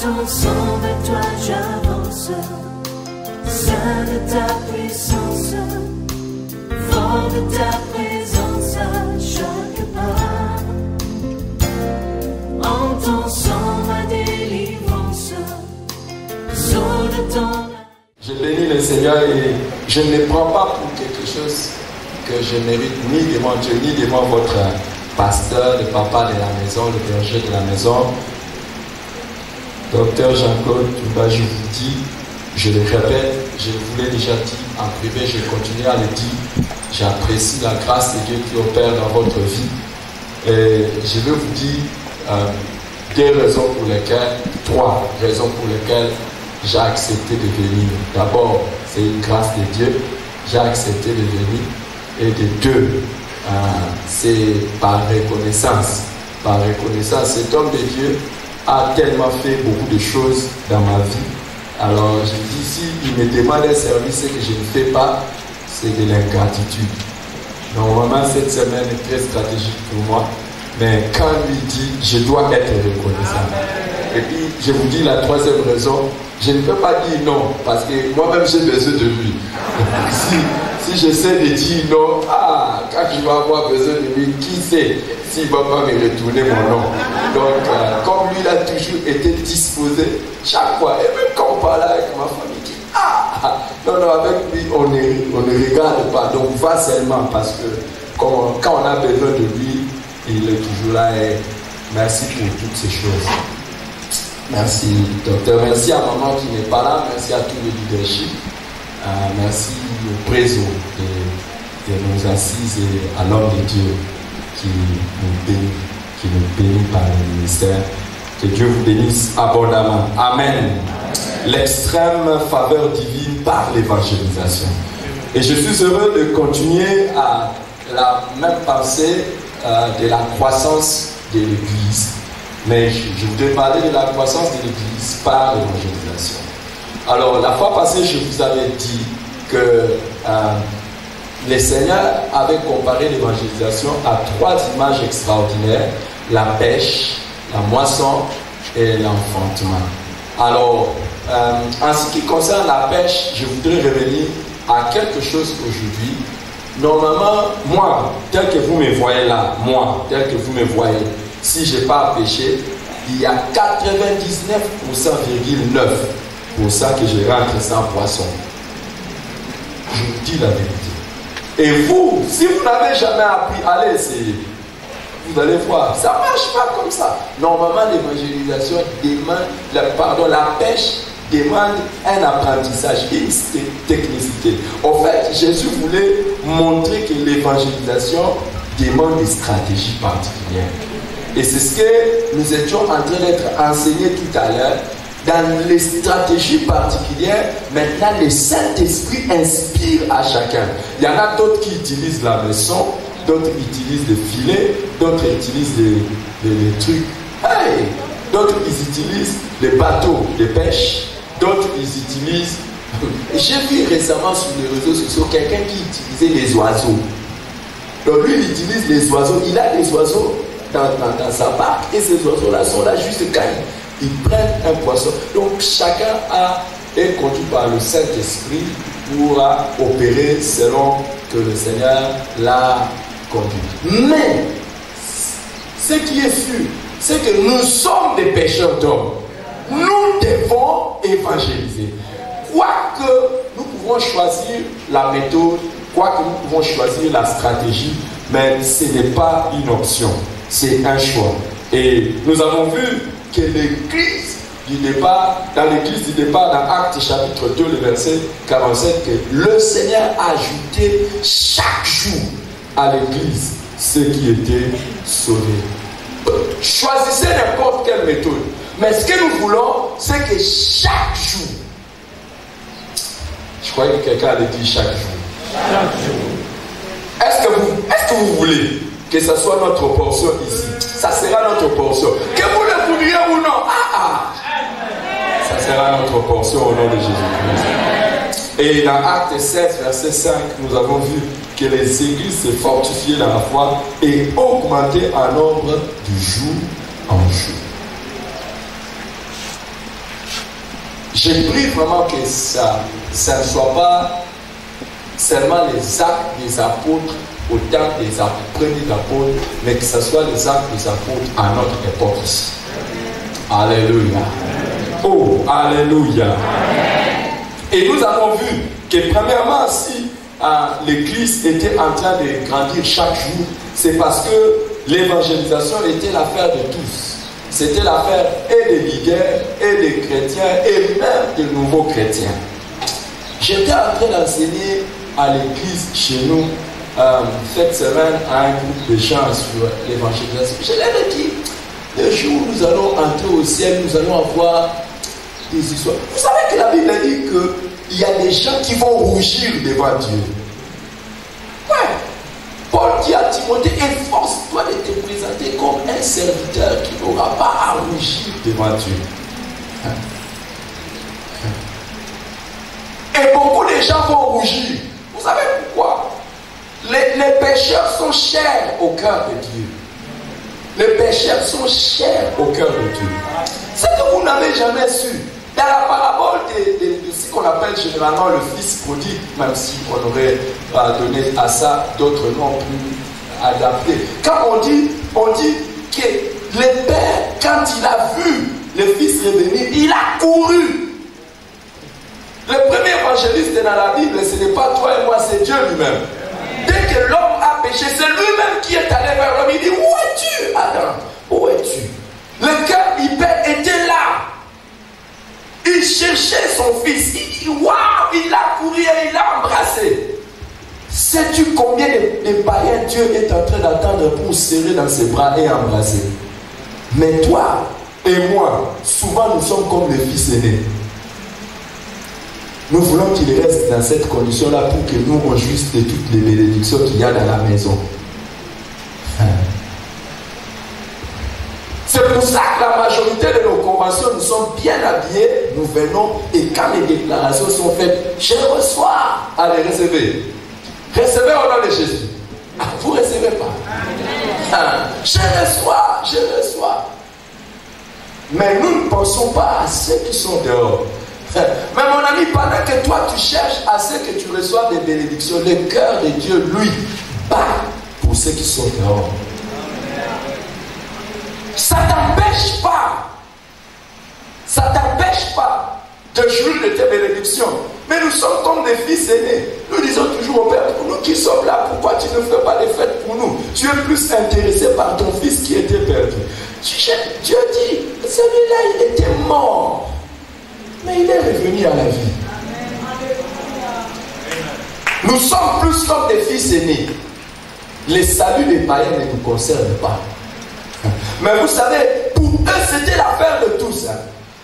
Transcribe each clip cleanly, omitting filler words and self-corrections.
ton sang, vers toi j'avance, saint de ta puissance, fort de ta présence à chaque pas. En ton sang ma délivrance, saut de ton... Je bénis le Seigneur et je ne le prends pas pour quelque chose que je mérite ni devant Dieu, ni devant votre pasteur, le papa de la maison, le berger de la maison. Docteur Jean-Claude Touba, je vous dis, je le répète, je vous l'ai déjà dit en privé, je continue à le dire, j'apprécie la grâce de Dieu qui opère dans votre vie. Et je veux vous dire trois raisons pour lesquelles j'ai accepté de venir. D'abord, c'est une grâce de Dieu, j'ai accepté de venir. Et de deux, c'est par reconnaissance. Par reconnaissance, cet homme de Dieu a tellement fait beaucoup de choses dans ma vie. Alors, je dis, s'il me demande un service que je ne fais pas, c'est de l'ingratitude. Normalement, cette semaine est très stratégique pour moi, mais quand lui dit, je dois être reconnaissant. Et puis, je vous dis la troisième raison, je ne peux pas dire non, parce que moi-même, j'ai besoin de lui. Si j'essaie de dire non, quand je vais avoir besoin de lui, qui sait s'il ne va pas me retourner mon nom. Donc, comme lui, il a toujours été disposé, chaque fois, et même quand on parle avec ma famille, il dit, non, avec lui, on ne regarde pas. Donc, va seulement, parce que quand on a besoin de lui, il est toujours là. Et merci pour toutes ces choses. Merci, docteur. Merci à maman qui n'est pas là. Merci à tout le leadership. Merci au président de nos assises et à l'homme de Dieu qui nous bénit par le ministère. Que Dieu vous bénisse abondamment. Amen. L'extrême faveur divine par l'évangélisation. Et je suis heureux de continuer à la même pensée de la croissance de l'Église. Mais je voudrais parler de la croissance de l'Église par l'évangélisation. Alors, la fois passée, je vous avais dit que le Seigneur avait comparé l'évangélisation à trois images extraordinaires: la pêche, la moisson et l'enfantement. Alors, en ce qui concerne la pêche, je voudrais revenir à quelque chose aujourd'hui. Normalement, moi, tel que vous me voyez là, si je n'ai pas à pêcher, il y a 99,9% que je rentre sans poisson. Je vous dis la vérité. Et vous, si vous n'avez jamais appris, allez essayer. Vous allez voir, ça ne marche pas comme ça. Normalement, l'évangélisation demande, la pêche demande un apprentissage, une technicité. En fait, Jésus voulait montrer que l'évangélisation demande des stratégies particulières. Et c'est ce que nous étions en train d'être enseignés tout à l'heure. Dans les stratégies particulières, maintenant le Saint-Esprit inspire à chacun. Il y en a d'autres qui utilisent la maison, d'autres utilisent des filets, d'autres utilisent des trucs. Hey! D'autres ils utilisent des bateaux de pêche, d'autres ils utilisent... J'ai vu récemment sur les réseaux sociaux quelqu'un qui utilisait les oiseaux. Donc lui il utilise les oiseaux, il a des oiseaux dans sa barque et ces oiseaux-là sont là juste quand ils prennent un poisson. Donc chacun est conduit par le Saint-Esprit pour opérer selon que le Seigneur l'a conduit. Mais ce qui est sûr, c'est que nous sommes des pécheurs d'hommes. Nous devons évangéliser. Quoique nous pouvons choisir la méthode, quoique nous pouvons choisir la stratégie, mais ce n'est pas une option, c'est un choix. Et nous avons vu que l'église du départ, dans dans Actes chapitre 2, le verset 47, que le Seigneur a ajouté chaque jour à l'église ceux qui étaient sauvés. Choisissez n'importe quelle méthode, mais ce que nous voulons, c'est que chaque jour, je croyais que quelqu'un allait dire chaque jour. Chaque jour. Est-ce que vous voulez que ce soit notre portion ici? Ça sera notre portion. Que vous le vouliez ou non. Ça sera notre portion au nom de Jésus-Christ. Et dans Actes 16, verset 5, nous avons vu que les églises se fortifiaient dans la foi et augmentaient en nombre du jour en jour. J'ai pris vraiment que ça ne soit pas seulement les actes des apôtres au temps des premiers apôtres, mais que ce soit les actes des apôtres à notre époque ici. Alléluia. Oh, alléluia. Et nous avons vu que premièrement, si l'Église était en train de grandir chaque jour, c'est parce que l'évangélisation était l'affaire de tous. C'était l'affaire et des leaders, et des chrétiens, et même des nouveaux chrétiens. J'étais en train d'enseigner à l'église chez nous cette semaine à un groupe de gens sur l'évangélisation. Je leur ai dit, le jour où nous allons entrer au ciel, nous allons avoir des histoires. Vous savez que la Bible dit qu'il y a des gens qui vont rougir devant Dieu. Ouais. Paul dit à Timothée, efforce-toi de te présenter comme un serviteur qui n'aura pas à rougir devant Dieu. Et beaucoup de gens vont rougir. Vous savez pourquoi? Les pécheurs sont chers au cœur de Dieu. Les pécheurs sont chers au cœur de Dieu. C'est que vous n'avez jamais su. Dans la parabole de ce qu'on appelle généralement le fils prodigue, même si on aurait donné à ça d'autres noms plus adaptés. Quand on dit que le père, quand il a vu le fils revenir, il a couru. Le premier évangéliste dans la Bible, ce n'est pas toi et moi, c'est Dieu lui-même. Dès que l'homme a péché, c'est lui-même qui est allé vers l'homme. Il dit, où es-tu, Adam? Où es-tu? Le cœur hyper était là. Il cherchait son fils. Il dit, waouh, il a couru et il l'a embrassé. Sais-tu combien de païens Dieu est en train d'attendre pour serrer dans ses bras et embrasser? Mais toi et moi, souvent nous sommes comme les fils aînés. Nous voulons qu'il reste dans cette condition-là pour que nous on jouisse de toutes les bénédictions qu'il y a dans la maison. C'est pour ça que la majorité de nos conventions, nous sommes bien habillés, nous venons et quand les déclarations sont faites, je reçois. Allez, recevez. Recevez au nom de Jésus. Vous ne recevez pas. Je reçois, je reçois. Mais nous ne pensons pas à ceux qui sont dehors. Mais mon ami, pendant que toi tu cherches à ce que tu reçois des bénédictions, le cœur de Dieu, lui, bat pour ceux qui sont dehors. Ça ne t'empêche pas. Ça ne t'empêche pas de jouir de tes bénédictions. Mais nous sommes comme des fils aînés. Nous disons toujours au Père, pour nous qui sommes là, pourquoi tu ne fais pas des fêtes pour nous? Tu es plus intéressé par ton fils qui était perdu. Dieu dit, celui-là, il était mort. Mais il est revenu à la vie. Nous sommes plus comme des fils aînés. Les saluts des païens ne nous concernent pas. Mais vous savez, pour eux, c'était l'affaire de tous.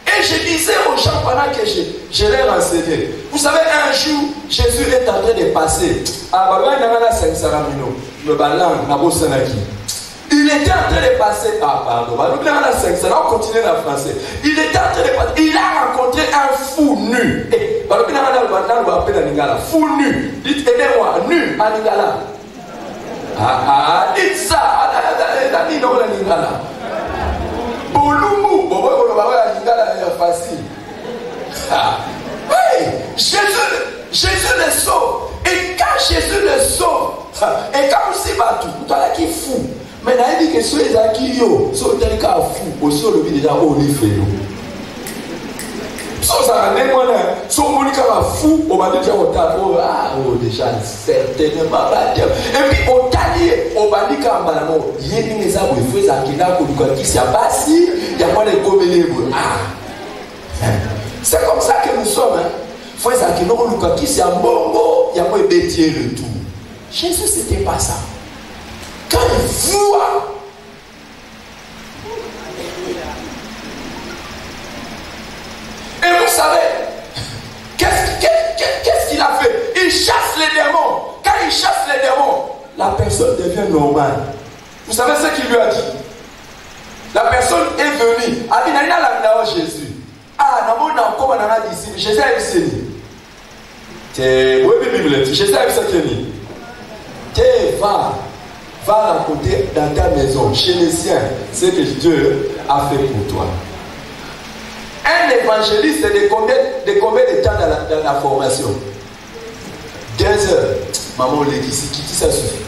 Et je disais aux gens pendant que je les renseignais. Vous savez, un jour, Jésus est en train de passer. Il était en train de passer. On continue en français. Il était en train de passer. Il a rencontré un fou nu. Fou nu. Dites, aidez-moi, nu, à Lingala. Dites ça. Bolumu, facile. Hey, Jésus le sauve. Et quand Jésus le sauve, et quand vous savez tout, vous allez qui fou. Mais il dit que ceux qui sont des cas fous, aussi on le dit déjà au livre. Si on dit fou, on va dire au tableau, déjà certainement. Et puis au talier, on va dire qu'il y a des gens qui c'est comme ça que nous sommes. Jésus, c'était pas ça. Quand il voit, et vous savez, qu'est-ce qu'il a fait? Il chasse les démons. Quand il chasse les démons, la personne devient normale. Vous savez ce qu'il lui a dit? La personne est venue. Jésus. Jésus a dit. Jésus a dit. Va raconter dans ta maison, chez les siens, ce que Dieu a fait pour toi. Un évangéliste, c'est de combien de temps dans la formation? 2 heures. Maman, qui ça suffit?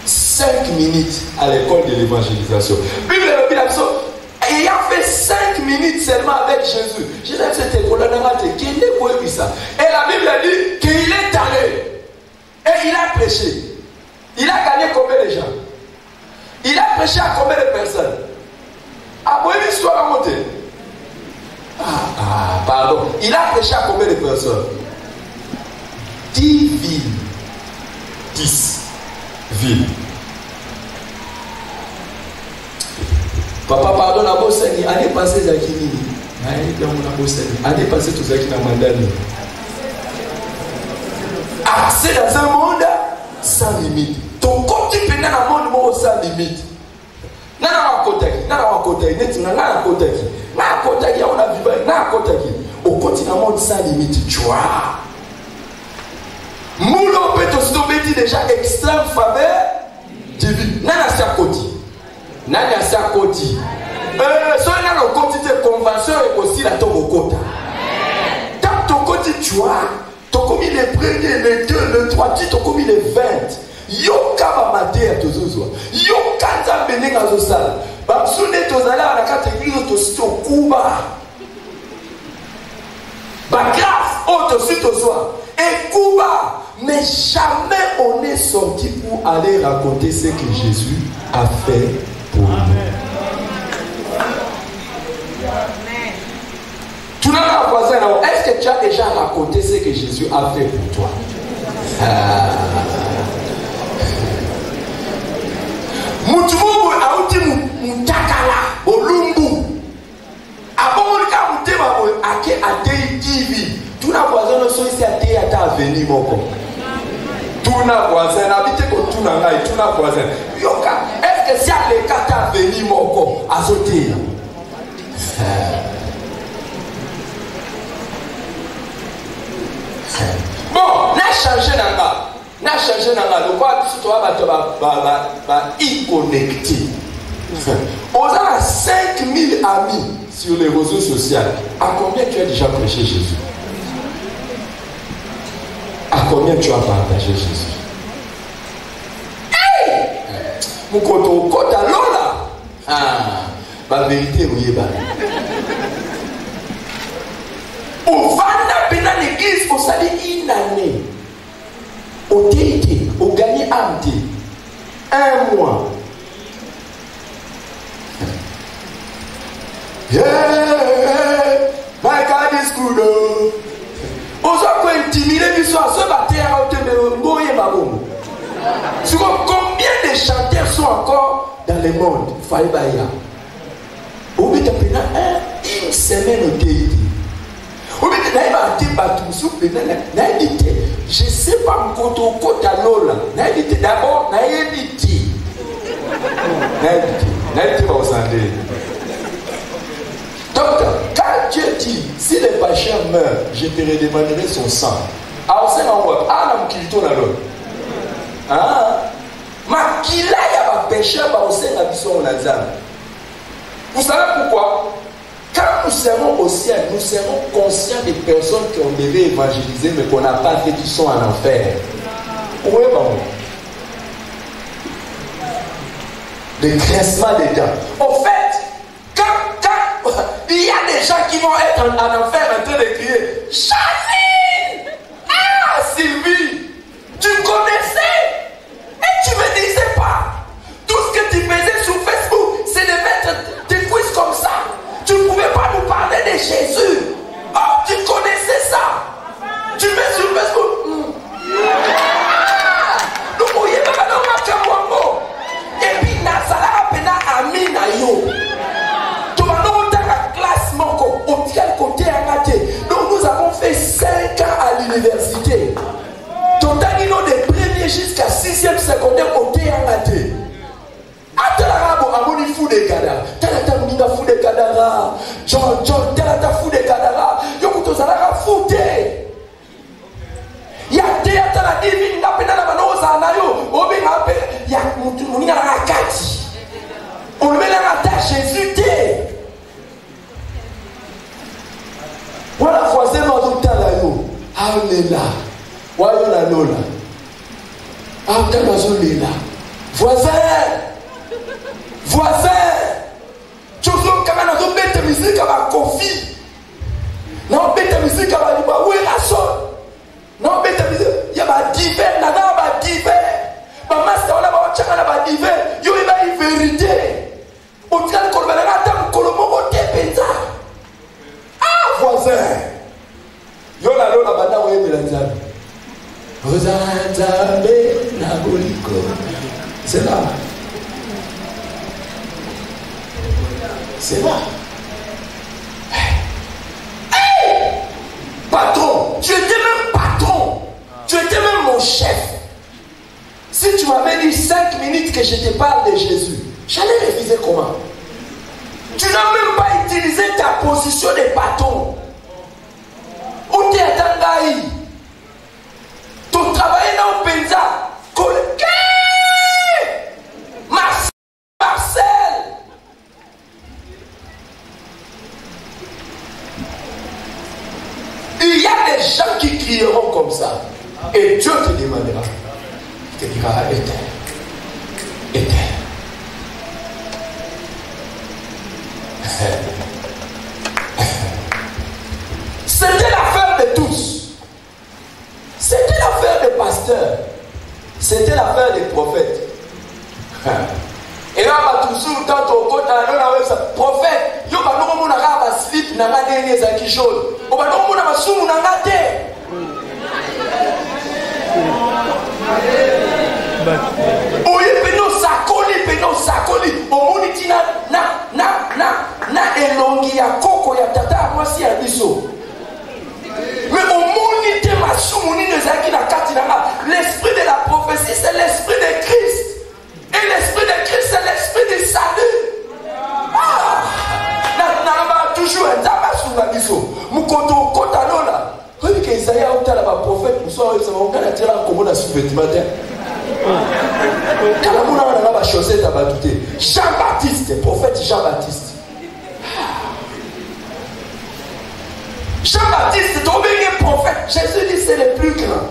5 minutes à l'école de l'évangélisation. Bible ayant fait 5 minutes seulement avec Jésus. Jésus a cette école-là, et la Bible dit qu'il est allé. Et il a prêché. Il a gagné combien de gens? Il a prêché à combien de personnes? Ah, bon, une histoire à monter. Pardon. Il a prêché à combien de personnes? 10 villes. 10 villes. Papa, pardon, la bosse, année passée, Zakini. Année passée, tout ça qui n'a mandani. C'est dans un monde sans limite. Ton côté pénal dans un monde sans limite. Nana au continent monde sans limite, tu vois. Moulon peut aussi déjà extrême faveur divine. Nana sa côté. Nana sa côté. Soit dans le côté de convention et aussi la tombe kota. Tant ton côté, tu vois. Tu as commis les premiers, les 2, les 3, tu as commis les 20. Yoka va mater à tous les autres. Yoka za bénéga zosala. Bamsune tozala à la catégorie aussi au Cuba. Bagraf, aussi tozoa. Et Cuba, mais jamais on est sorti pour aller raconter ce que Jésus a fait pour nous. Tu n'as pas voisin, est-ce que tu as déjà raconté ce que Jésus a fait pour toi? Mutumu auti mutakala olumbu abonka mutema bo ake atei TV tuna voisin so isi atei ata avenir moko tuna voisin habite ko tuna ngai tuna voisin yoka est-ce que si ale kata avenir moko azote bon na changer nanga. N'a changé dans la loi, si tu vas y connecter. On a 5000 amis sur les réseaux sociaux. À combien tu as déjà prêché Jésus? À combien tu as partagé Jésus? Mon côté à l'eau la vérité, oui, on va dans l'église pour salir une année. Au TIT, au gagné un mois. Yeah, my God is good. On s'est intimidé du soir, ce matin à hauteur de Moye Maboum. Combien de chanteurs sont encore dans le monde? Faïbaya. Au bout une semaine au TIT. Je ne sais pas côté à l'eau. D'abord, donc, quand Dieu dit, si le pécheur meurt, je te redemanderai son sang. Alors, c'est en mode, vous savez pourquoi? Quand nous serons au ciel, nous serons conscients des personnes qu'on devait évangéliser, mais qu'on n'a pas fait, qui sont en enfer. Oui, maman. Le grincement des dents. En fait, quand il y a des gens qui vont être en enfer en train de crier, Janine! Ah, Sylvie! Tu me connaissais? Et tu me disais pas. Tout ce que tu faisais sur Facebook, c'est de mettre des quiz comme ça. Tu ne pouvais pas nous parler de Jésus. Oh, tu connaissais ça. Tu mets sur Facebook. Nous voyons pas dans ma. Et puis, Nazala Pena Amina Yo. Tu vas nous dans la classe Moko. Au quel côté à Naté. Donc, nous avons fait 5 ans à l'université. Ton tanino de premier jusqu'à 6e secondaire côté à Naté. Atalarabo amoni fou de gada. Talata mninga fou de gadara. John talata fou de gadara. Yokuto zalaka fouté. Ya théâtre la divine na pena na manoza na yo. Obi na pe ya muninga na kati. On le met dans la tâche Jésus té. Aolela. Wayona lola. Aotabazo lela. Voisin. Voisin. Toujours quand on a bête musique à ma confie. Non, bête musique à ma liba. Où est la sonne? Non, bête musique. Il y a ma divers. Nana, ma divers. Ma master, on a ma changa, ma divers. Yo, il a une vérité. Au final, quand on a un colomo, on te ah, voisin. Yo, la lola, banda, où est la nzambe? Ozanzambe, na boliko. C'est là. C'est là. Hey! Patron, tu étais même patron. Tu étais même mon chef. Si tu m'avais dit 5 minutes que je te parle de Jésus, j'allais refuser comment? Tu n'as même pas utilisé ta position de patron. Où tu es Tangaï? Tu travailles dans le Penza. Marcel. Il y a des gens qui crieront comme ça. Et Dieu te demandera. Il te dira, éteins. Éteins. C'était l'affaire de tous. C'était l'affaire des pasteurs. C'était l'affaire des prophètes. Et là, toujours tant au côté, prophète, yo ba no mona ka ba slip na nga dene za kijolo. O ba no mona masumu na nga te. Oye peno sakoli. O moni tina na elongi ya koko ya tata mwasi ya biso. Mais au monde de Massoumoni de Zakina Katinama, l'esprit de la prophétie, c'est l'esprit de Christ. Et l'esprit de Christ, c'est l'esprit de salut. Ah! Toujours un Damasou. Moukoto Kotanola. Vous que Isaïe a été la prophète, nous sommes en commun à sous-vêtement. Quand on a chaussette à batouter. Jean-Baptiste, prophète Jean-Baptiste. Jean-Baptiste, tombé un prophète. Jésus dit c'est le plus grand.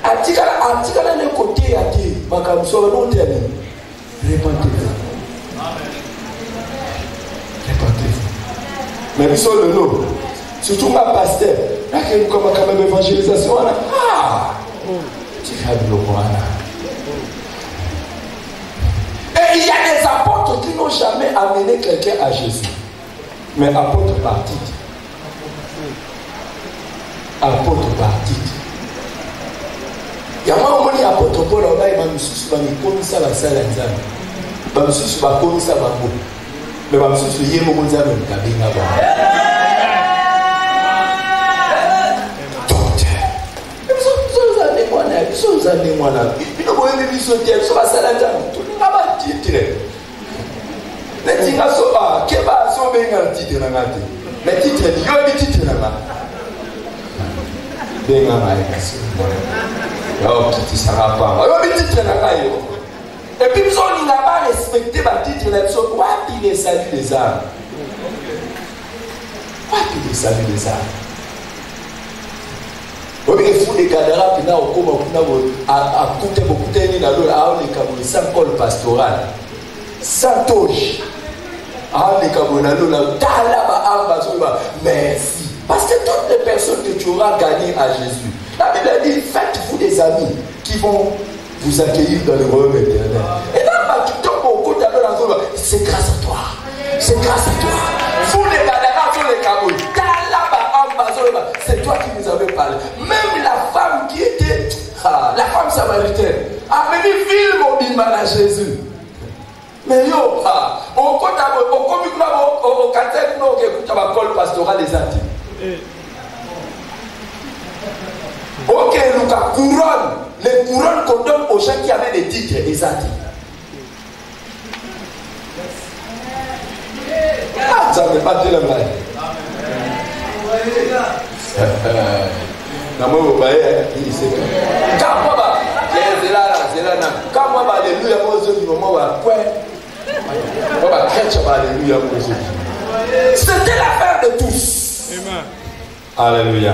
Atikala le côté à dire, Makamso, non terminé. Répentez-vous. Répentez-vous. Mais nous sommes le nom. Surtout ma pasteur. Là, comme quand même évangélisation. Ah! Tu vas le voir. Et il y a des apôtres qui n'ont jamais amené quelqu'un à Jésus. Mais apôtres par titre. Apôtre par titre. Il y a un moment apôtre Paul il va me soucier comme ça la salle d'examen. Il va me soucier comme ça va beau. Mais il va me soucier il y a un moment où il va bien avoir. Docteur. Nous allons moi là. Nous allons me sauter sur la salle d'examen. Tout le monde va titre. Les titres sont pas. Qu'est-ce que sont bien un titre dans la tête. Les titres, il y a des titres là-bas. Bien à la nation. Oh, qui sera pas. Alors, le titre là-bas. Et puis, nous allons là-bas respecter le titre là-dessus. Quoi qu'il est salut des âmes. Quoi qu'il est salut des âmes. Il faut des cadres qui n'ont à coûter beaucoup de temps à les sans col pastoral. Sans touche. À les merci. Parce que toutes les personnes que tu auras gagnées à Jésus, la Bible dit, faites-vous des amis qui vont vous accueillir dans le royaume éternel. Et là, tu tombes au côté de la c'est grâce à toi. C'est grâce à toi. Vous les gadara, vous les kabouilles. C'est toi qui nous avais parlé. Même la femme qui était, la femme samaritaine, a venu film au bimba à Jésus. Mais yo, au côté au quartier, nous avons écouté pastoral des Antilles. Ok, Lucas, couronne. Les couronnes qu'on donne aux gens qui avaient des titres des Antilles. Ah, ça ne veut pas dire le vrai. Na moi vous voyez il sait quand moi ba c'est là quand moi ba alléluia moi je moment ba quoi moi ba chrétien ba alléluia moi je c'était l'affaire de tous. Amen. Alléluia.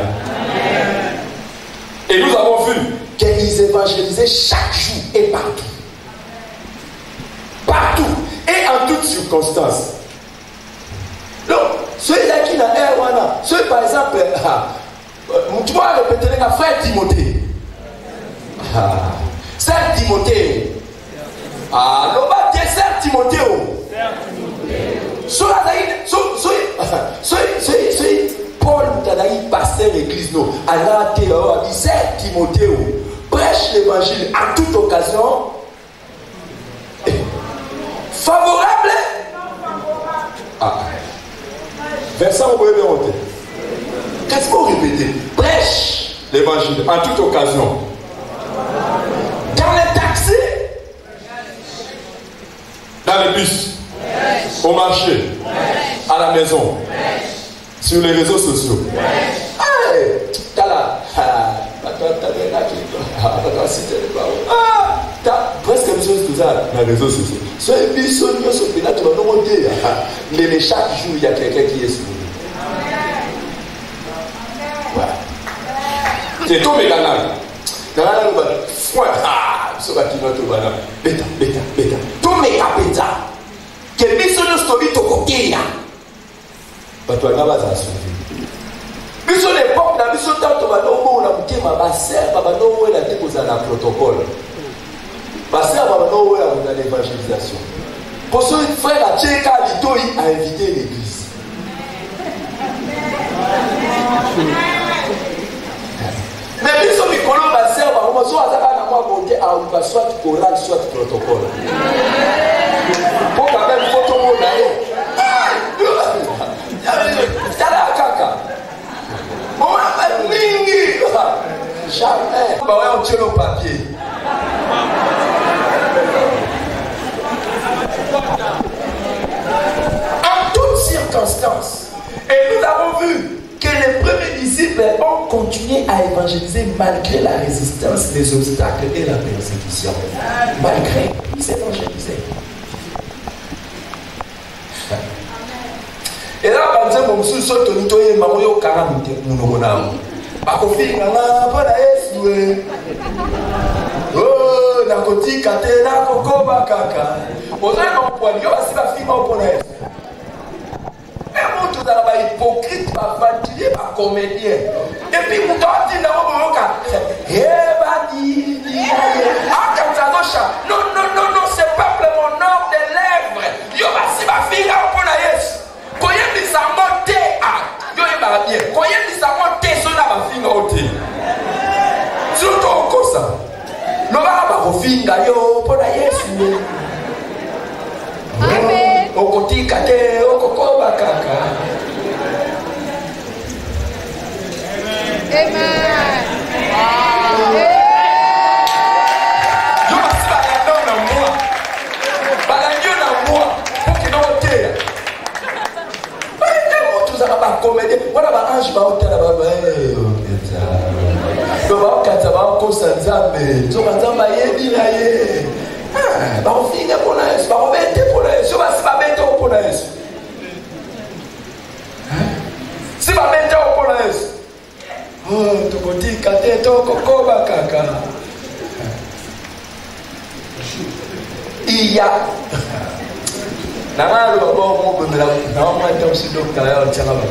évangéliser chaque jour et partout. Partout et en toutes circonstances. Donc, ceux qui n'ont pas, ceux par exemple, tu vas répéter les frère Timothée. Sœur Timothée. Ah, l'on va dire sœur Timothée. Paul Tadaï, pasteur l'église, non. Alors, sœur Timothée. Prêche l'évangile à toute occasion. Favorable. Verset, vous pouvez le qu'est-ce que vous répétez? Prêche l'évangile en toute occasion. Dans les taxis, dans les bus, au marché, à la maison, sur les réseaux sociaux. Presque quelque chose que ça dans les réseaux sociaux. Mais chaque jour, il y a quelqu'un qui est sur nous. Voilà. C'est tout mes canaux. Tous mes capétas. Que missionnaire story to côté. Pas toi, là, vas-y. Mission l'époque, la mission tant que on a bouqué ma bassère, papa no la déposé dans le protocole. Bassère, papa no dans l'évangélisation. Pour ce frère à Tcheka Lito, il a invité l'église. Mais mission Mikolo bassère, papa so azaka na moi monter à soit choral, soit protocole. Pour quand même photo mon d'ailleurs. Jamais. On tire le papier. En toutes circonstances. Et nous avons vu que les premiers disciples ont continué à évangéliser malgré la résistance, les obstacles et la persécution. Malgré, ils s'évangélisaient. Et là, par exemple, je suis sûr que nous sommes au Karam. Oh, nakoti kate na kokoba kaka. Oza na mpwani yo asiba fima opona yesu. Tout dans la hypocrite, ma fatigué, ma comédien. Et puis, vous t'en dans mon boca. Non, non, non, non, c'est pas mon nom des lèvres. Yo, si ma fille a un peu la yes. Quand il y a des amants, yo, il va bien. Quand il y a des amants, so na ma fille a ôté. Surtout comme ça. Le va pas refinga yo, pour la yes. Amen. Okoti kate, okoko bakaka. Amen. Yo basi balanda na moi. Balanda na moi pour que non te. Mais tout ça va comédie. Voilà ba ange ba hôtel ba ba ba kata ba ko sanzambe. Zo kanzamba yebi na ye. Ba ofinga pour la Yesu, ba obete pour la Yesu, ba si ba bete pour la Yesu. Si ba bete pour la Yesu. Oh, tokoti kate toko ba kaka. Il y a Nana lo ba mo be la na mo ta aussi docteur ya tshaba ba.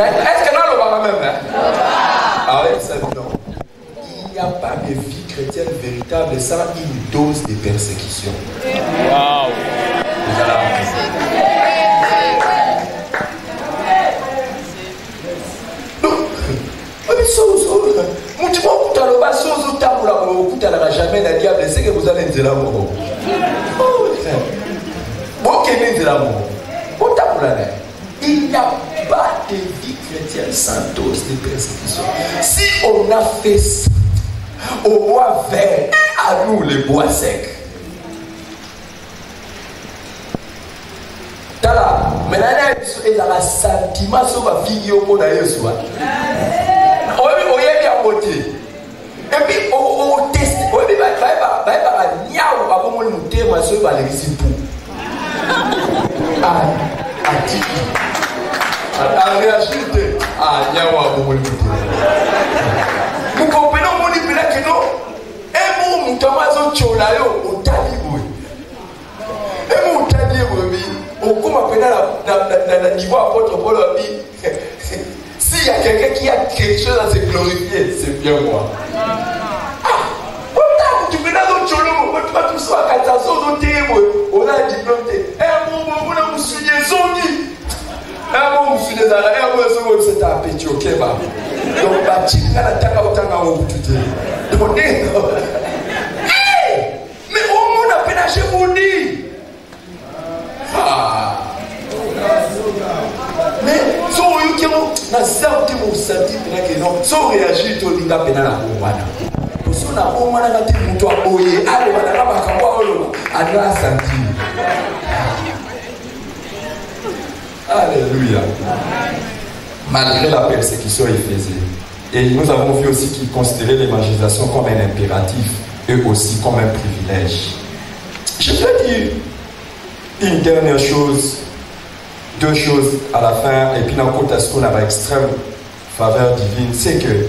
Est-ce que non lo ba même hein? Ah oui, c'est bon. Il n'y a pas de vie chrétienne véritable sans une dose de persécution. Wow. Jamais la diable, c'est que vous allez dire l'amour. Il n'y a pas de vie chrétienne sans dose de persécution. Si on a fait ça, au bois vert, à nous les bois secs. Tala, maintenant il y a un sentiment sur ma fille au na Yesu. On y est bien motivé. Et puis on teste, on dit bah niaou avant mon monter ma soeur va les ici pour. En réalité, niaou avant mon monter. Vous comprenez mon livre que Mutamazo Cholayo, Utalibu. Et Mutalibu, on commence à dans le niveau apôtre Paul a dit s'il y a quelqu'un qui a quelque chose à se glorifier, c'est bien moi. Tu peux dans le cholo, tu vas tout ça, quand tu as son diplôme, on a un diplôme. Eh, bon, on a un sujet zoni. Eh, bon, on sujet zara, eh, bon, c'est un petit ok, bah. Donc, bah, tu as la tanga au tanga au bout de donc, mais au monde a pénagé pour dire. Ah. Mais, si on y a un certain qui m'a senti, si on réagit, on dit que c'est un Alléluia. Malgré la persécution éphésienne. Et nous avons vu aussi qu'ils considéraient l'évangélisation comme un impératif et aussi comme un privilège. Je vais dire une dernière chose, deux choses à la fin, et puis dans le contexte qu'on a extrême faveur divine, c'est que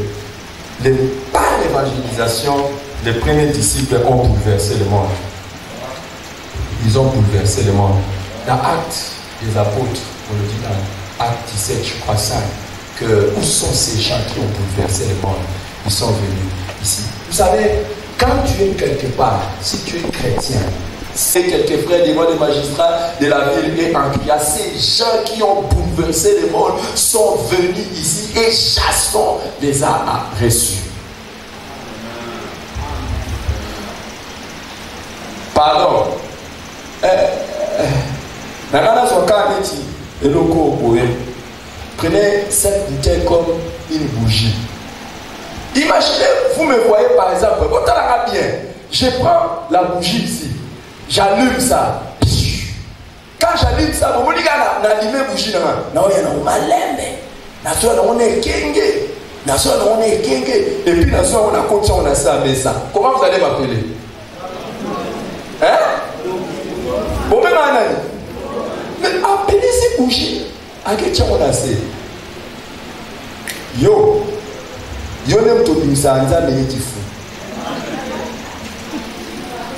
par l'évangélisation, les premiers disciples ont bouleversé le monde. Ils ont bouleversé le monde. Dans Actes des Apôtres, on le dit dans Actes 17, je crois 5, que où sont ces gens qui ont bouleversé le monde? Ils sont venus ici. Vous savez, quand tu es quelque part, si tu es chrétien, c'est quelques frères des magistrats de la ville et en cria, ces gens qui ont bouleversé le monde sont venus ici et Jason les a reçus. Pardon. Prenez cette bouteille comme une bougie. Imaginez, vous me voyez par exemple, bien. Je prends la bougie ici, j'allume ça. Quand j'allume ça, vous me dites que j'allume la bougie. Et puis on a continué, on a ça, mais ça. Comment vous allez m'appeler? Hein? Bon, mais appelez ces bougies. À quel moment on a assez? Yo n'aime tout le monde, mais il fou.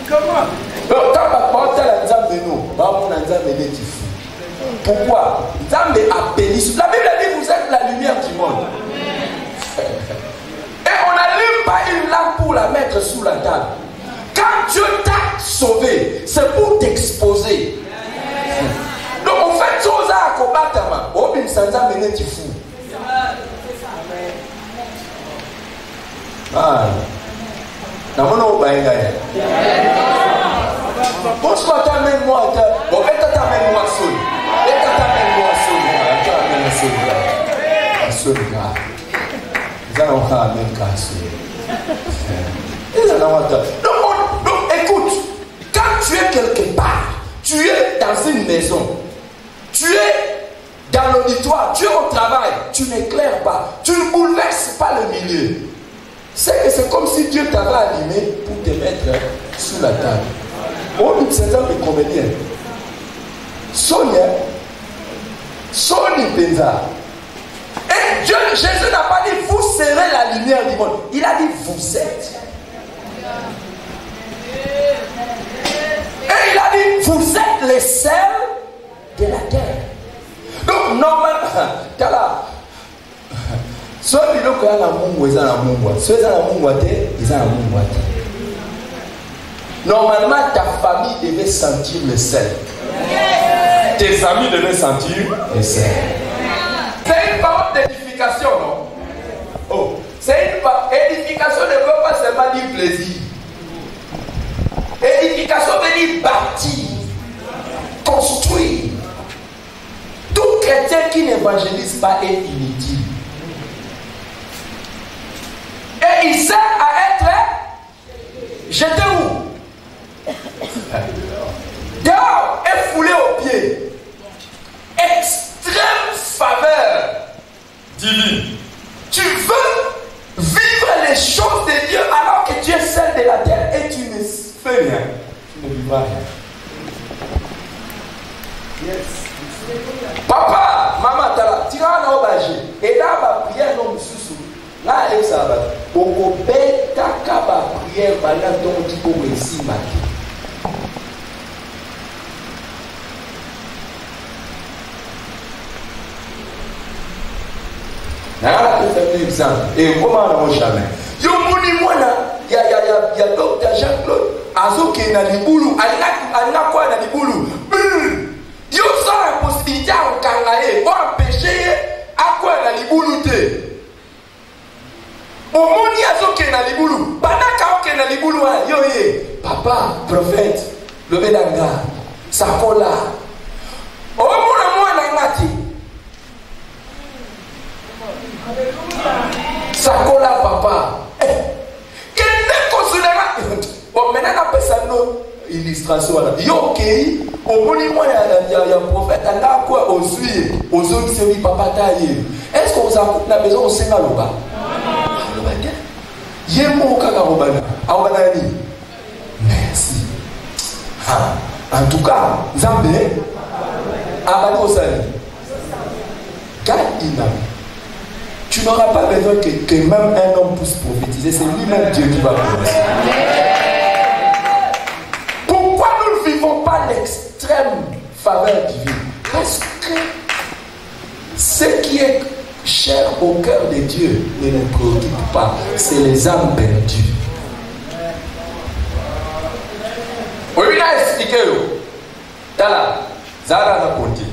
Comment? Quand on parle de Nzambe, on a Nzambe qui est fou. Pourquoi? Nzambe appelle. La Bible dit vous êtes la lumière du monde. Et on n'allume pas une lampe pour la mettre sous la table. Quand Dieu t'a sauvé, c'est pour t'exposer. Donc on fait chose à combattre. Oh, mais ça nous a mené du fou. Ah. Bonsoir, t'amène-moi. Bon, et t'amène-moi seul. Et t'amène-moi seul. Ils allons ramener donc, écoute, quand tu es quelque part, tu es dans une maison, tu es dans l'auditoire, tu es au travail, tu n'éclaires pas, tu ne bouleverses pas le milieu. C'est comme si Dieu t'avait allumé pour te mettre sous la table. On nous présente les comédiens. Sonia Penza. Et Dieu, Jésus n'a pas dit vous serez la lumière du monde. Il a dit vous êtes. Et il a dit vous êtes les sels de la terre. Donc normalement, ceux qui ont la mungu, ils ont la mungu. Ceux qui ont la mungu, ils ont la mungu. Normalement, ta famille devait sentir le sel. Tes amis devaient sentir le sel. C'est une parole d'édification, non? Oh, c'est une parole. Édification ne veut pas seulement dire plaisir. Édification veut dire bâtir, construire. Tout chrétien qui n'évangélise pas est inutile. Et il sert à être jeté où? Dehors et foulé aux pieds. Extrême faveur divine. Tu veux vivre les choses de Dieu alors que tu es celle de la terre et tu ne fais rien. Tu ne vivras rien. Yes. Papa, maman, tu vas en obagé. Et là, ma prière, non, sous. Là, ça va. Au bête, ta prière, pendant ton petit peu ici, un exemple. Et comment on jamais? Yo moni mwana ya Dr. Jean-Claude azoke na libulu alina kwa na libulu. Yo ça la possibilité en kangaye pour empêcher akwa na libulu te. Omoni azoke na libulu, banaka oke na libulu yo ye. Papa, prophète, le belanga, sakola. Omona mwana ngati. Sakola papa. Quel est considéré? Bon, maintenant on appelle ça une illustration. Yo kei, au moni moi ya prophète, là quoi aux yeux, aux autres c'est oui papa taillé. Est-ce qu'on a besoin de senga loba? Yemo kaka robana. Robana ni. Merci. En tout cas, Zambé, abano sali. Gadina. Tu n'auras pas besoin que même un homme puisse prophétiser. C'est lui-même Dieu qui va prophétiser. Pourquoi nous ne vivons pas l'extrême faveur divine? Parce que ce qui est cher au cœur de Dieu ne nous préoccupe pas. C'est les âmes perdues. Oui, il a expliqué. Tala, Zara n'a compté.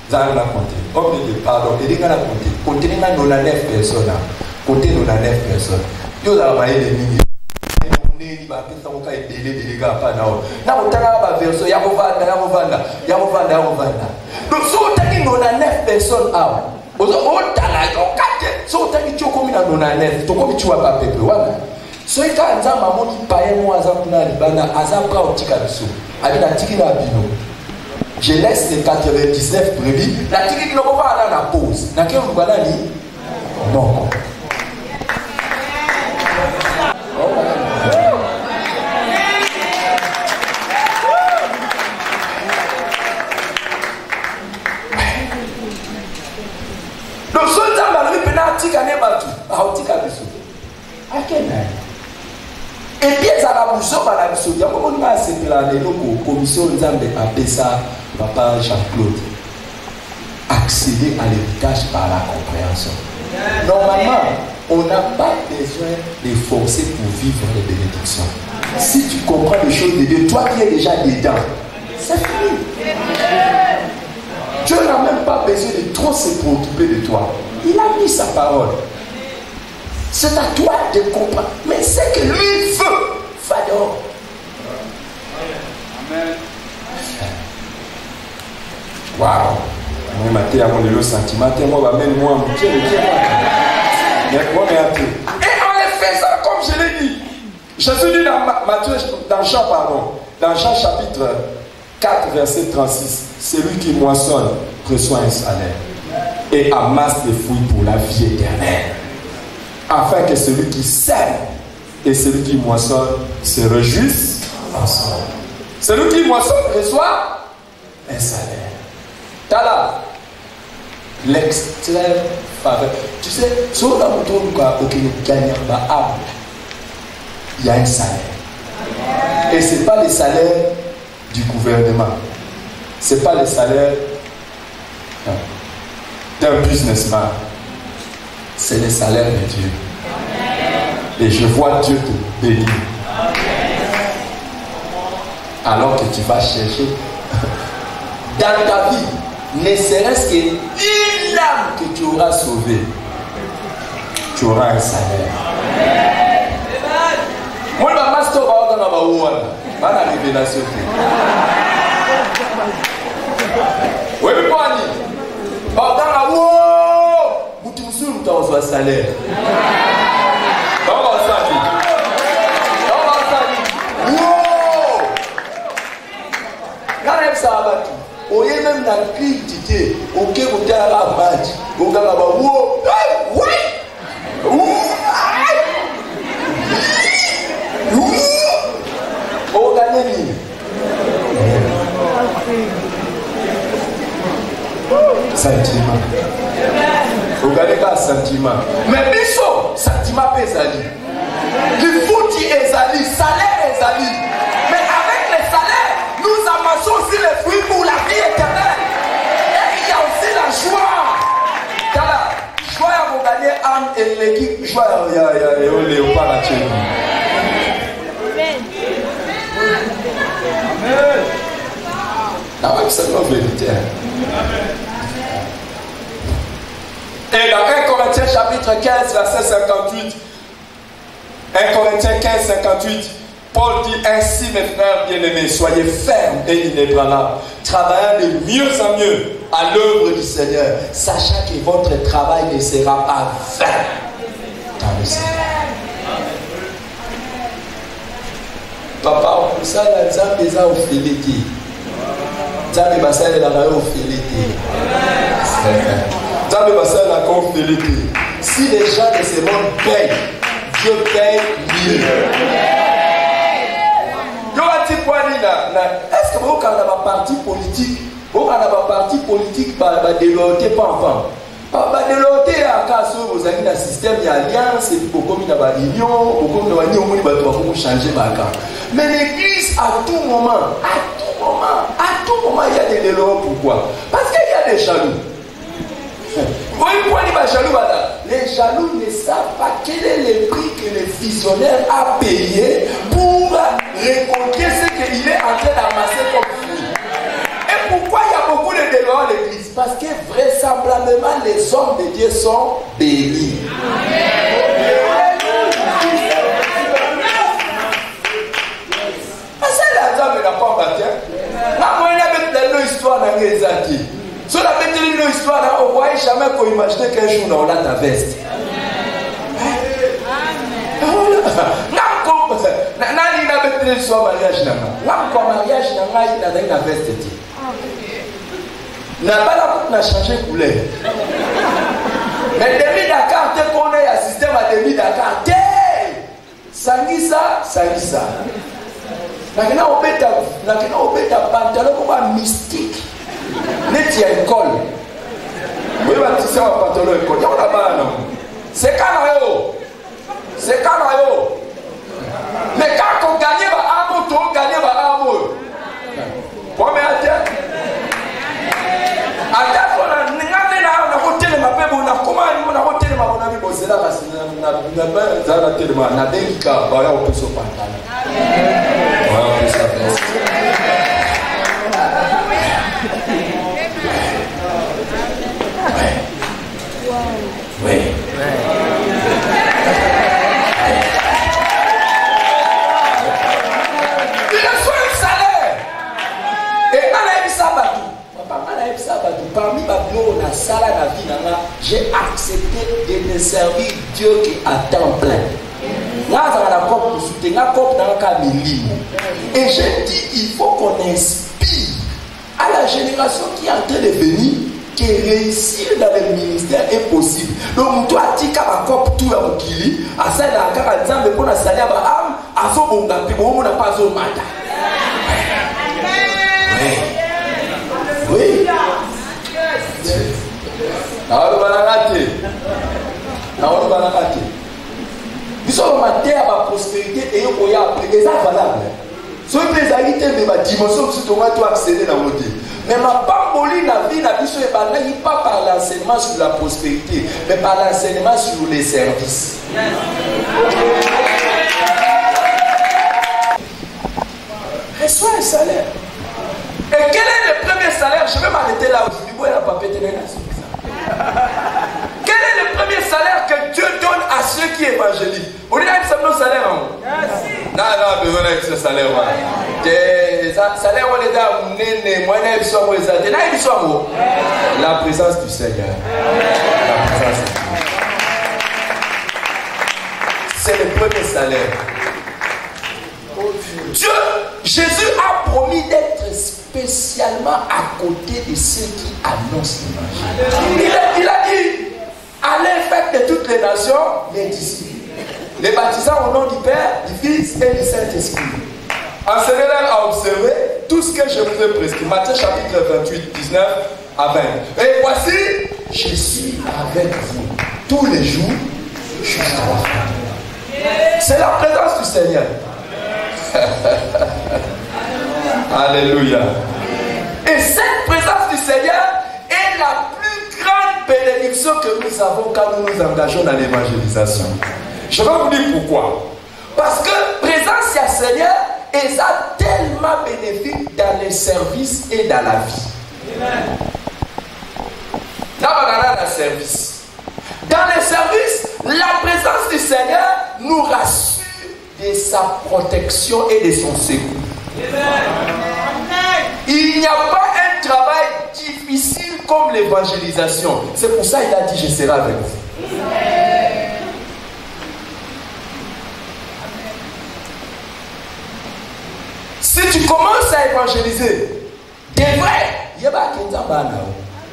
Zara n'a compté. Homme de pardon, il a compté. Compté 99 personnes. Compté 99 personnes. Yo la maille de mini. Il va faire un cas de délai pas now. Na otanga ba verso ya movanda. Donc so otaki 99 personnes awa. Ozo otala okate. So otaki choko mina 99. Toko bichwa ba pepe wana. So ika nzamba moni paye mo azakuna libana azapra otika biso. Abi na tiki na bino. Je laisse les 99 brebis. La tiki qui va aller à la pause. Na quel moment ni? Non. Donc, ce temps là, le penalty gagne battu. Ah, on dit qu'à bisou. À quel moment? Et puis, ça va vous sauver à la bisou. Il y a beaucoup de mal, c'est que la commission de Pessa, Papa Jean-Claude, accéder à l'héritage par la compréhension. Normalement, on n'a pas besoin de forcer pour vivre les bénédictions. Si tu comprends les choses de Dieu, toi qui es déjà dedans, c'est fini. Dieu n'a même pas besoin de trop se préoccuper de toi. Il a mis sa parole. C'est à toi de comprendre. Mais c'est que lui veut. Fador. Amen. Waouh. Moi, je suis le sentiment. Moi, et en effet, ça, comme je l'ai dit, Jésus dit dans Jean chapitre 4, verset 36, celui qui moissonne reçoit un salaire et amasse des fruits pour la vie éternelle, afin que celui qui sème et celui qui moissonne se réjouissent ensemble. Celui qui moissonne reçoit un salaire. Tala, l'extrême faveur. Tu sais, sur la moto, il y a un salaire. Et ce n'est pas le salaire du gouvernement. Ce n'est pas le salaire d'un businessman. C'est le salaire de Dieu. Et je vois Dieu te bénir. Alors que tu vas chercher dans ta vie, ne serait-ce qu'une âme que tu auras sauvée, tu auras un salaire. Moi, je master dans la révélation. Oui, mais pas dit. Dans la vous tous nous avons un salaire. Oye même dans le cri d'idée, ok, vous avez la badge, vous avez la badge, vous gagnez. Sentiment. Vous gagnez pas sentiment. Mais biso, sentiment pèse. Il faut dire ezali, salaire. Ezali. Mais avec les salaires, nous amassons aussi les fruits pour la vie éternelle. Et il y a aussi la joie. Car la joie à vous gagner âme et l'équipe, joie à léopard à tuer. La même c'est notre vérité. Et dans 1 Corinthiens chapitre 15, verset 58, 1 Corinthiens 15, 58, Paul dit ainsi, mes frères bien-aimés, soyez fermes et inébranlables, travaillant de mieux en mieux à l'œuvre du Seigneur, sachant que votre travail ne sera pas vain dans le Seigneur. Papa, pour ça, la Nzambe eza ofélité. Nzambe basala la rayo ofélité. Nzambe basala la ofélité. Si les gens de ce monde payent, Dieu paye mieux. Est-ce que vous avez un parti politique? Vous avez un parti politique déloté pas enfant. Déloté à cas où vous avez un système d'alliance et vous avez une réunion, vous avez une changer. Mais l'église, à tout moment, il y a des délots. Pourquoi? Parce qu'il y a des jaloux. Les jaloux ne savent pas quel est le prix que le visionnaire a payé pour récolter ce qu'il est en train d'amasser comme fruit. Et pourquoi il y a beaucoup de délots à l'église? Parce que vraisemblablement les hommes de Dieu sont bénis. C'est la dame n'a pas battu. La histoire n'a rien dit. Si la bête de l'histoire, on ne voit jamais qu'on imagine qu'un jour on a ta veste. Nani na bête de l'histoire mariage n'a pas. Mariage n'a pas une veste. N'a pas la coupe n'a changé couleur. Mais demi Dakar, tu connais un système à demi Dakar. Sangisa. N'a pas pantalon comme mystique. Net ya école. Oui, tu sais, un pantalon école. C'est canayo. Mais quand on gagne, on gagne. Bon, mais attends. Oui. Il reçoit un salaire. Et parmi ma bureau, la salle à la vie, j'ai accepté de me servir Dieu qui à temps plein. Et j'ai dit, il faut qu'on inspire à la génération qui est en train de venir que réussir dans le ministère est possible. Donc, toi, tu as un cop tout à Mokili, à ça, il y a un exemple pour la salle à Baham, à son bon gapé, on n'a pas au matin. Oui. Alors, on va la rater. Nous sommes en terre à la prospérité et on y a appris des valable. Ce qui est mais ma dimension, c'est que tu dois accéder dans le monde. Mais ma bambolie, la vie, la vie, n'est pas par l'enseignement sur la prospérité, mais par l'enseignement sur les services. Reçois un salaire. Et quel est le premier salaire? Je vais m'arrêter là aujourd'hui. Quel est le premier salaire que Dieu donne à ceux qui évangélisent? Vous dites que c'est nos salaires. Non, besoin de ce salaire. Salaire, on est là, la présence du Seigneur. C'est le premier salaire. Dieu, Jésus a promis d'être spécialement à côté de ceux qui annoncent l'évangile. Il a dit, allez faire de toutes les nations les disciples, les baptisant au nom du Père, du Fils et du Saint-Esprit. Enseignez-leur à observer tout ce que je vous ai prescrit. Matthieu chapitre 28, 19 à 20. Et voici, je suis avec vous tous les jours jusqu'à la fin. C'est la présence du Seigneur. Alléluia. Et cette présence du Seigneur est la plus grande bénédiction que nous avons quand nous nous engageons dans l'évangélisation. Je vais vous dire pourquoi. Parce que présence du Seigneur est tellement bénéfique dans les services et dans la vie. Dans le service. Dans les services, la présence du Seigneur nous rassure de sa protection et de son secours. Il n'y a pas un travail difficile comme l'évangélisation. C'est pour ça qu'il a dit, je serai avec vous. Si tu commences à évangéliser, c'est vrai,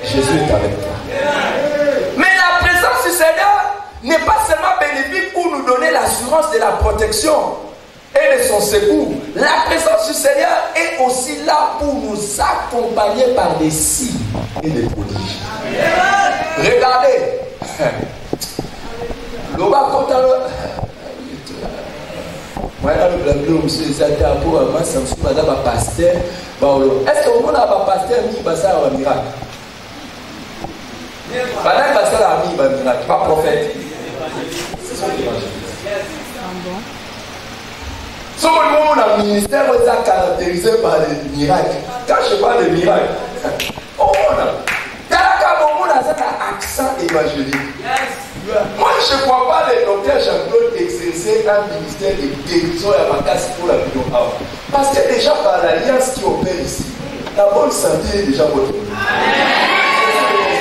Jésus est avec toi. Mais la présence du Seigneur n'est pas seulement bénéfique pour nous donner l'assurance de la protection et de son secours. La présence du Seigneur est aussi là pour nous accompagner par des signes et des prodiges. Regardez. Est-ce que vous avez un pasteur qui va faire un miracle? Pas prophète. C'est ça l'évangile. Ce moment dans le ministère est caractérisé par les miracles. Quand je parle de miracles, on a un accent évangélique. Moi, je ne crois pas les docteurs Jean-Claude exercer un ministère de guérison et à ma casse pour la vie. Parce que déjà par l'alliance qui opère ici, la bonne santé est déjà votre vie.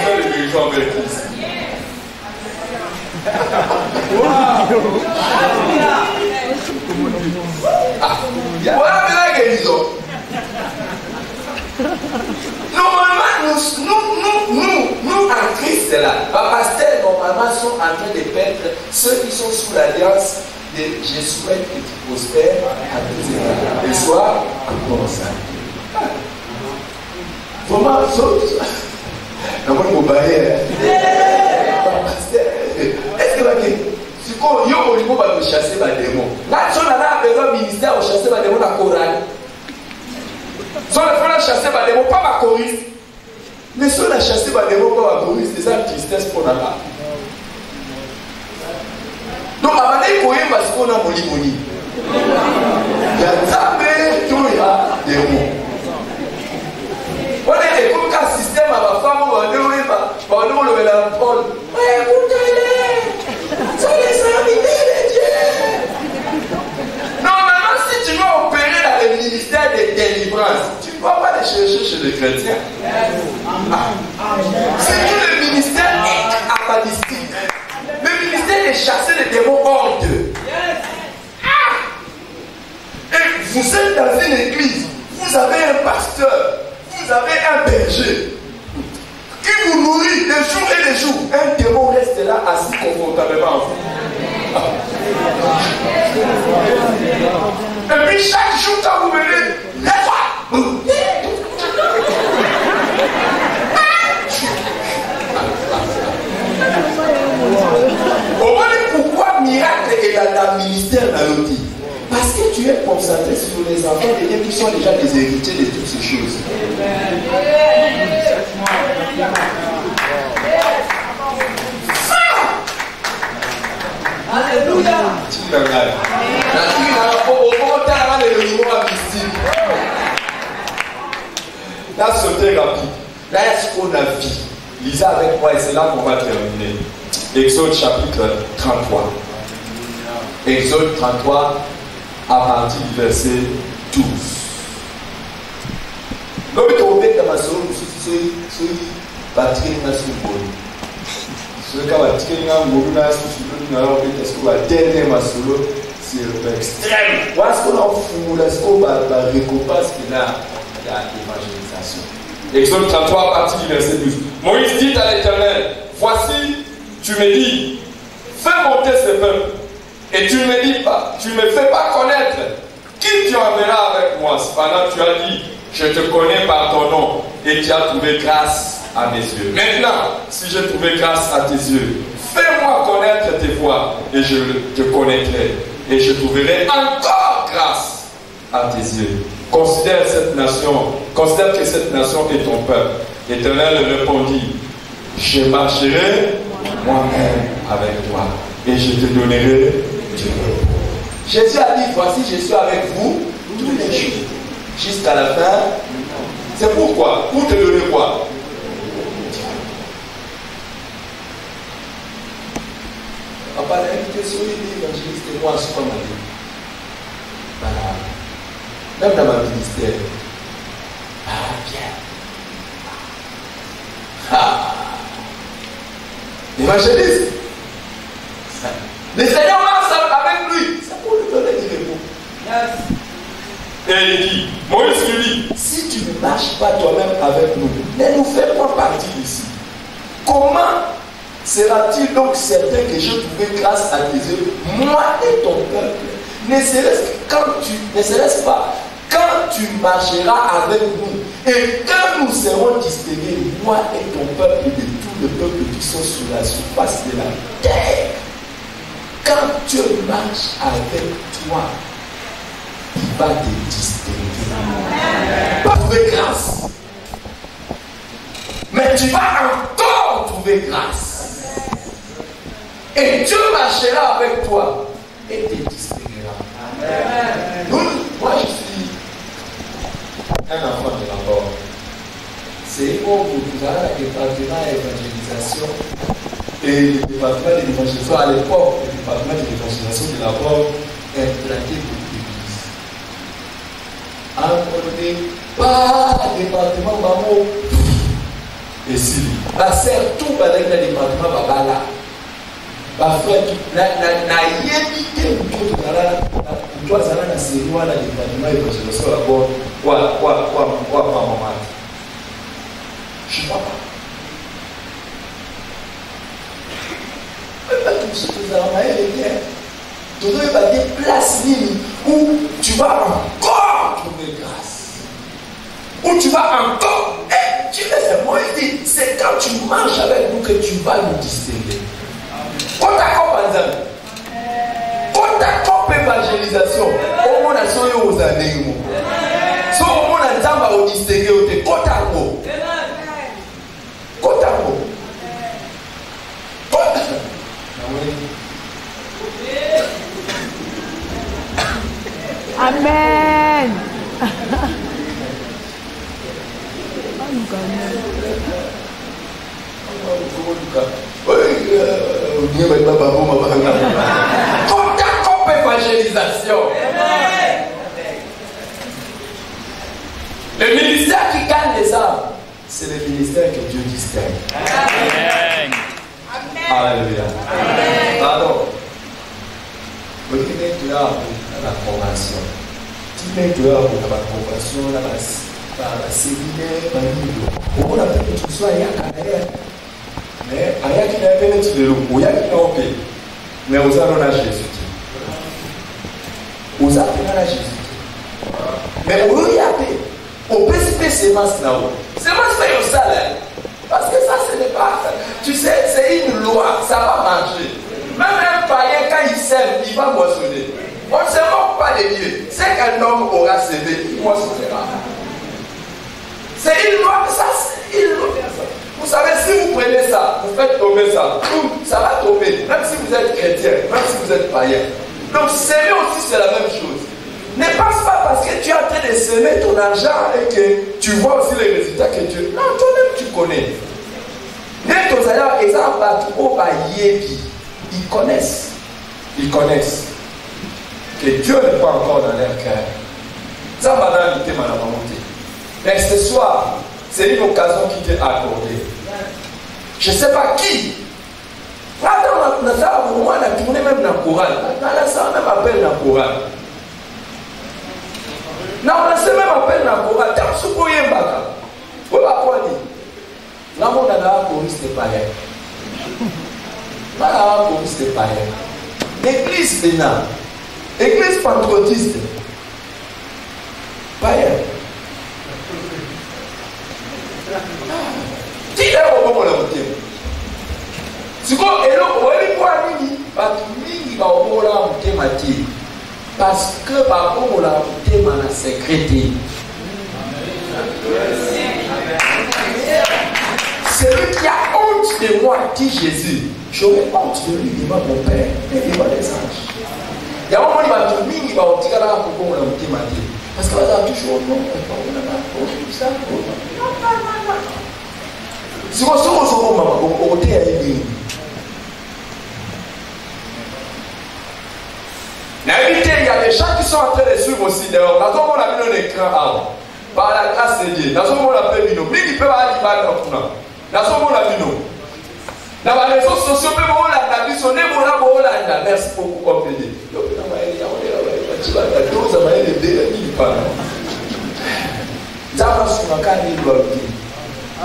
C'est le guérison avec Christ. Voilà la guérison. Normalement, nous en Christ, c'est là. Les pasteurs, normalement, sont en train de perdre ceux qui sont sous l'alliance de je souhaite que tu prospères à tous égards. Et sois en bon sang. Comment est-ce que si on va chasser les démons, là, si on a besoin d'un ministère pour chasser les démons dans le Coran, si on a chasser les démons, pas ma choriste. Mais si on a chassé les démons, pas ma choriste, c'est ça la tristesse pour la part. Donc, à un moment donné, parce qu'on a moni. Il y a jamais tout il y a des démons. On est comme un système à ma femme, on va le la parole. C'est les amis de Dieu. Normalement, si tu veux opérer dans le ministère de délivrance, tu ne vas pas les chercher chez les chrétiens. C'est que le ministère est apalistique. Le ministère est chasser les démons hors d'eux. Et vous êtes dans une église, vous avez un pasteur, vous avez un berger qui vous nourrit de jour et de jour. Un démon reste là assis confortablement en vous. Et puis chaque jour quand vous venez, lève-toi. Pourquoi miracle est dans le ministère d'Aloti? Parce que tu es concentré sur les enfants de Dieu qui sont déjà des héritiers de toutes ces choses. Alléluia. Là, sauter rapide. Là, est-ce qu'on a vu? Lisez avec moi et c'est là qu'on va terminer. Exode chapitre 33. Exode 33 à partir du verset 12. L'homme est tombé dans ma soeur, c'est batterie dans son bol. Ce qui va tirer dans mon bol, c'est extrême. Parce qu'on a fou, est-ce qu'on va récompense qu'il a l'évangélisation. Exode 33 à partir du verset 12. Moïse dit à l'Éternel, voici, tu me dis, fais monter ce peuple. Et tu ne me dis pas, tu ne me fais pas connaître qui tu enverras avec moi. Cependant, tu as dit, je te connais par ton nom et tu as trouvé grâce à mes yeux. Maintenant, si j'ai trouvé grâce à tes yeux, fais-moi connaître tes voies et je te connaîtrai. Et je trouverai encore grâce à tes yeux. Considère que cette nation est ton peuple. L'Éternel répondit, je marcherai moi-même avec toi et je te donnerai du repos. Jésus a dit, voici, je suis avec vous tous les jours, jusqu'à la fin. C'est pourquoi? Pour te donner quoi? Papa, l'invité sur l'évangéliste et moi, ce qu'on m'a dit. Voilà. Même dans ma ministère. Ah, bien. Ah. L'évangéliste. Le Seigneur marche avec lui. C'est pour lui donner du repos. Et il dit, Moïse lui dit, si tu ne marches pas toi-même avec nous, ne nous fais pas partie d'ici. Comment sera-t-il donc certain que je trouverai grâce à tes yeux, moi et ton peuple? Ne serait-ce pas quand tu marcheras avec nous et quand nous serons distingués, moi et ton peuple, de tout le peuple qui sont sur la surface de la terre? Quand Dieu marche avec toi, il va te distinguer. Pas trouver grâce. Mais tu vas encore trouver grâce. Et Dieu marchera avec toi et te distinguera. Moi, je suis un enfant de la mort. C'est au département d'évangélisation. Et le département de l'évangélisation, à l'époque, le département de l'évangélisation de la mort implanté beaucoup d'églises. À un moment donné, pas département maman. Et si, la sœur, tout va dans le département Babala. Ma frère, na yébité ou tout là, toi, ça va dans ces lois là, département d'évangélisation là-bas. Quoi, maman. Je ne crois pas. Tu dois avoir des places où tu vas encore trouver grâce. Où tu vas encore. Tu laisses moi dire, c'est quand tu marches avec nous que tu vas nous distinguer. Quand tu accompagnes, quand tu accompagnes l'évangélisation, au monde a soyé aux années. Si au monde a zamba au distinguer, au te kotako. Kotako. Amen. Évangélisation. Le ministère qui gagne les âmes, c'est le ministère que Dieu distingue. Amen. Alléluia. Pardon. Vous dites que tu as la convention. Tu mets que tu as la convention, la séminaire, on a fait que tu sois mais aya qui n'a pas été de l'eau, ou ya qui n'a pas été. Mais aux allons à Jésus. Aux allons à Jésus. Mais au lieu on peut se faire sémence là-haut. Sémence fait au salaire. Parce que ça, ce n'est pas. Tu sais, c'est une loi, ça va marcher. Même un païen, quand il sème, il va moissonner. On ne se moque pas de Dieu. C'est qu'un homme aura sévé, il moissonnera. C'est une loi, ça, c'est une loi. Vous savez, si vous prenez ça, vous faites tomber ça, ça va tomber. Même si vous êtes chrétien, même si vous êtes païen. Donc, s'aimer aussi, c'est la même chose. Ne pense pas parce que tu es en train de semer ton argent et que tu vois aussi les résultats que Dieu. Non, toi-même tu connais. Ils connaissent. Ils connaissent que Dieu n'est pas encore dans leur cœur. Ça va dans l'inviter ma volonté. Mais ce soir, c'est une occasion qui t'est accordée. Je ne sais pas qui. Attends, moi, on a tourné même dans le Coran. Ça même appelle dans le Coran. Non, on a même appel dans le Coran. Tant que vous voyez Mbaka. Vous voyez quoi dire? Là, on a la police de païen. Là, la police de païen. L'église pénale. L'église pentecôtiste. Païen. Qui est au bon moment? Si vous avez quoi nini, parce que nini va au bon moment, Parce que par contre, on a été dans la sécurité. Celui qui a honte de moi, dit Jésus, j'aurais honte de lui devant mon Père et devant les anges. Il y a un moment où il va tout dire, il va dire là pourquoi on a été maté. Parce qu'on a toujours non, ça. Si on se retrouve au côté à l'église. Il y a des gens qui sont en train de suivre aussi dehors. Dans on a mis un écran avant. Par la grâce de Dieu. Dans on a fait Mino. Mais il peut pas aller par là. Dans on a Mino. Dans les réseaux sociaux, on a mis son nez. Merci beaucoup pour m'aider.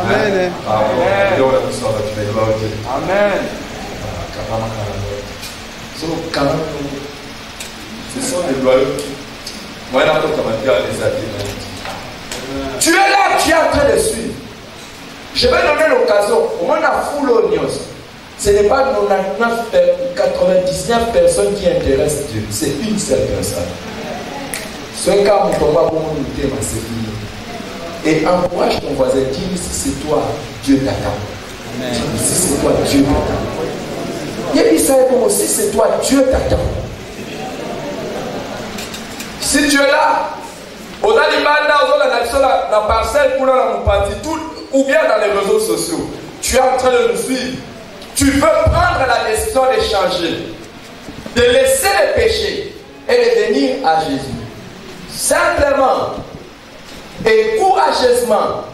Amen. Amen. Ce sont des loyaux qui. Moi, il y a un peu comme les tu es là, tu es en train de suivre. Je vais donner l'occasion. Au moins, on a full news. Ce n'est pas 99 personnes qui intéressent Dieu. C'est une seule personne. Ce cas, on ne peut pas beaucoup nous dire, c'est fini. Et encourage ton voisin. Dis-lui si c'est toi, Dieu t'attend. Dis-lui si c'est toi, Dieu t'attend. Dis-lui ça comme si c'est toi, Dieu t'attend. Si tu es là, au Dalibanda, la parcelle pour la partie, ou bien dans les réseaux sociaux, tu es en train de nous suivre. Tu veux prendre la décision de changer, de laisser le péché et de venir à Jésus. Simplement et courageusement.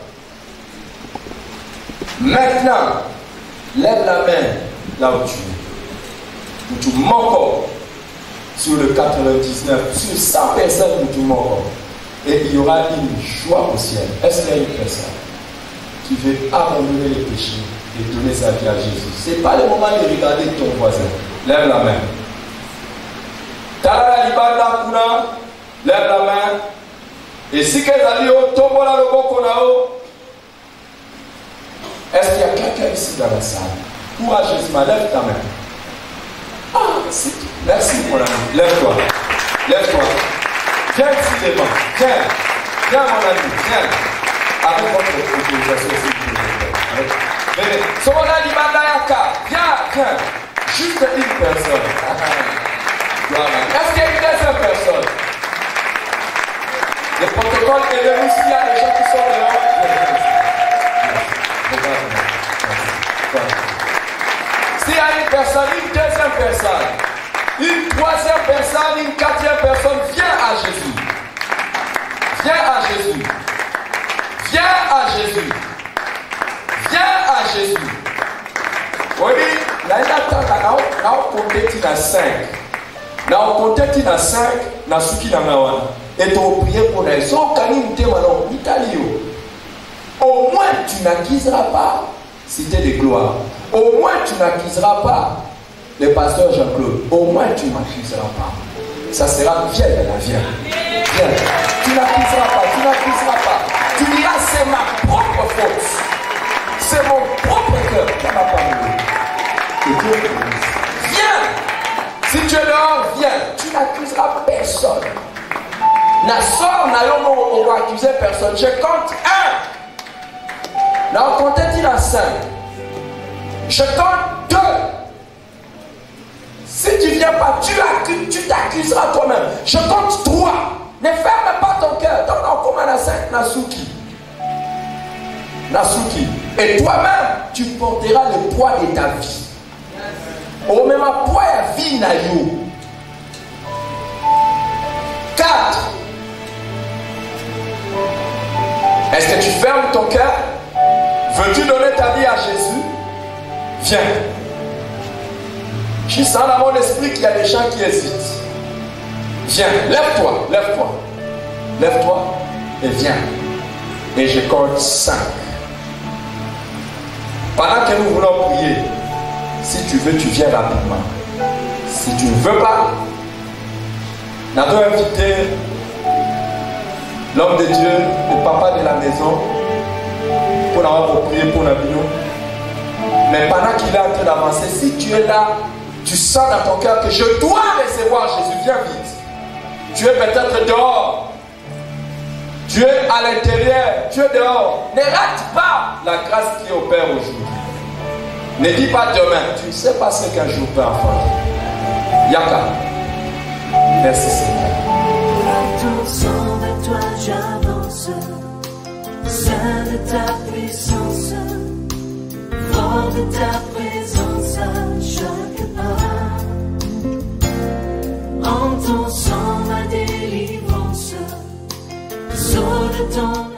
Maintenant, lève la main là où tu es. Où tu manques. Sur le 99, sur 100 personnes où tu mords. Et il y aura une joie au ciel. Est-ce qu'il y a une personne qui veut abandonner les péchés et donner sa vie à Jésus? Ce n'est pas le moment de regarder ton voisin. Lève la main. Tala libanda kuna, lève la main. Et si quelqu'un dit tombola le bokonao, est-ce qu'il y a quelqu'un ici dans la salle? Courageusement, lève ta main. Ah, merci mon ami. Lève-toi. Lève-toi. Viens ici devant. Viens. Viens mon ami. Viens. Avec votre autorisation, s'il vous plaît. Venez. Somona Libandayaka. Viens. Viens. Juste une personne. Est-ce qu'il y a une deuxième personne? Le protocole est venu s'il y a des gens qui sont dehors. S'il y a une personne, une deuxième personne, une troisième personne, une quatrième personne, viens à Jésus. Viens à Jésus. Viens à Jésus. Viens à Jésus. Oui, là, il attend, là, on compte à 5. Là, on compte à 5, na suki na ngawana. Et tu as prié pour les autres, au moins tu n'acquiseras pas cité de gloire. Au moins tu n'accuseras pas le pasteur Jean-Claude. Au moins tu n'accuseras pas. Ça sera viens de la viens. Viens. Tu n'accuseras pas, tu n'accuseras pas. Tu diras c'est ma propre faute. C'est mon propre cœur qui m'a parlé. Et Dieu te bénisse. Viens. Si tu es dehors, viens. Tu n'accuseras personne. La soeur n'a pas accusé personne. Je compte 1. Là, on comptait il a 5. Je compte 2. Si tu ne viens pas, tu t'accuseras toi-même. Je compte 3. Ne ferme pas ton cœur. Donc, on commence à 5 Nasuki. Nasuki. Et toi-même, tu porteras le poids de ta vie. Au même poids de vie na yo. 4. Est-ce que tu fermes ton cœur? Veux-tu donner ta vie à Jésus? Viens. Je sens dans mon esprit qu'il y a des gens qui hésitent. Viens, lève-toi, lève-toi. Lève-toi et viens. Et je compte 5. Pendant que nous voulons prier, si tu veux, tu viens rapidement. Si tu ne veux pas, nous avons invité l'homme de Dieu, le papa de la maison, pour avoir prié pour la vie. Mais pendant qu'il est en train d'avancer, si tu es là, tu sens dans ton cœur que je dois recevoir Jésus, viens vite. Tu es peut-être dehors. Tu es à l'intérieur. Tu es dehors. Ne rate pas la grâce qui opère aujourd'hui. Ne dis pas demain. Tu ne sais pas ce qu'un jour peut en faire. Yaka. Merci Seigneur. Attention vers toi j'avance, saint de ta puissance, fort de ta présence à chaque pas. En ton sang ma délivrance, sceau de ton